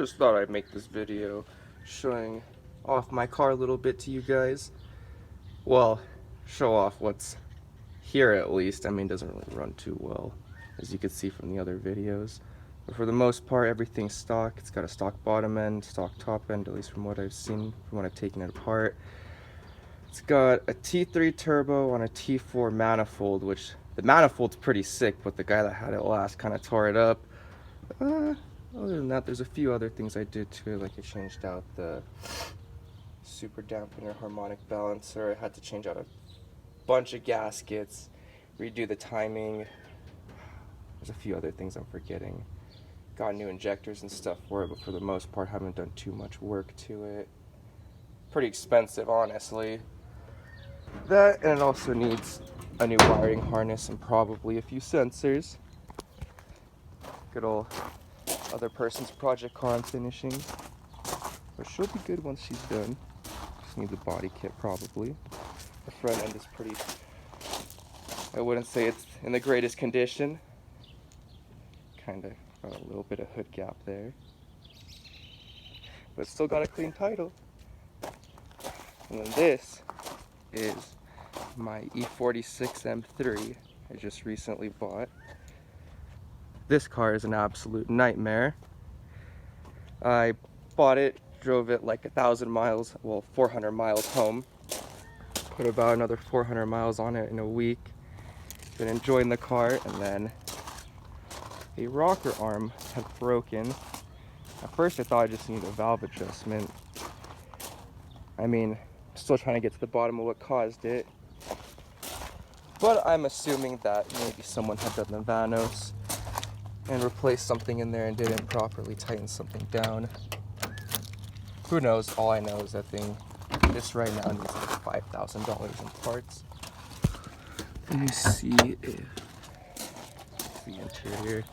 Just thought I'd make this video showing off my car a little bit to you guys. Well, show off what's here at least. I mean, it doesn't really run too well, as you can see from the other videos. But for the most part, everything's stock. It's got a stock bottom end, stock top end, at least from what I've seen, from when I've taken it apart. It's got a T3 turbo on a T4 manifold, which the manifold's pretty sick, but the guy that had it last kind of tore it up. Other than that, there's a few other things I did to it, like I changed out the super dampener harmonic balancer. I had to change out a bunch of gaskets, redo the timing. There's a few other things I'm forgetting. Got new injectors and stuff for it, but for the most part haven't done too much work to it. Pretty expensive, honestly. That, and it also needs a new wiring harness and probably a few sensors. Good old other person's project car I'm finishing. But she'll be good once she's done. Just need the body kit probably. The front end is pretty, I wouldn't say it's in the greatest condition. Kinda got a little bit of hood gap there. But still got a clean title. And then this is my E46 M3 I just recently bought. This car is an absolute nightmare. I bought it, drove it like 1,000 miles, well 400 miles home. Put about another 400 miles on it in a week. Been enjoying the car, and then a rocker arm had broken. At first I thought I just needed a valve adjustment. I mean, I'm still trying to get to the bottom of what caused it. But I'm assuming that maybe someone had done the vanos and replaced something in there and didn't properly tighten something down. Who knows? All I know is that thing, this right now needs like $5,000 in parts. Let me see if the interior.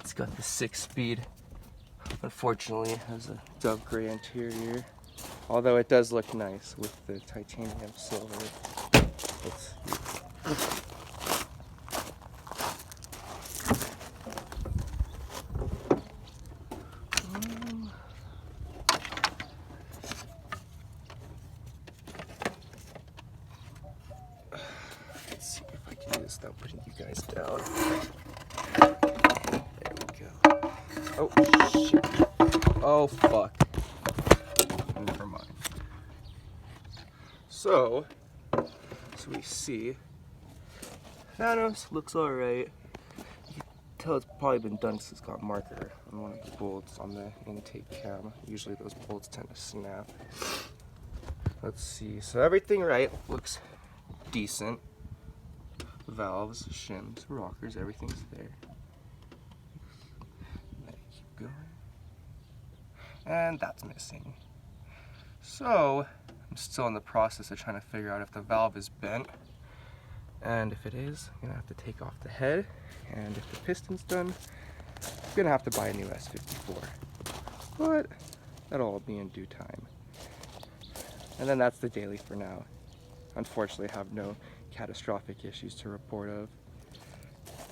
It's got the 6-speed. Unfortunately, it has a dove gray interior. Although it does look nice with the titanium silver. Let's see. Let's see if I can do this without putting you guys down. There we go. Oh, shit. Oh, fuck. Never mind. So we see Thanos looks alright. You can tell it's probably been done because it's got marker on one of the bolts on the intake cam. Usually those bolts tend to snap. Let's see. So everything right, looks decent. Valves, shims, rockers, everything's there. Let it keep going. And that's missing. So I'm still in the process of trying to figure out if the valve is bent. And if it is, I'm gonna have to take off the head. And if the piston's done, I'm gonna have to buy a new S54. But that'll all be in due time. And then that's the daily for now. Unfortunately, I have no catastrophic issues to report of.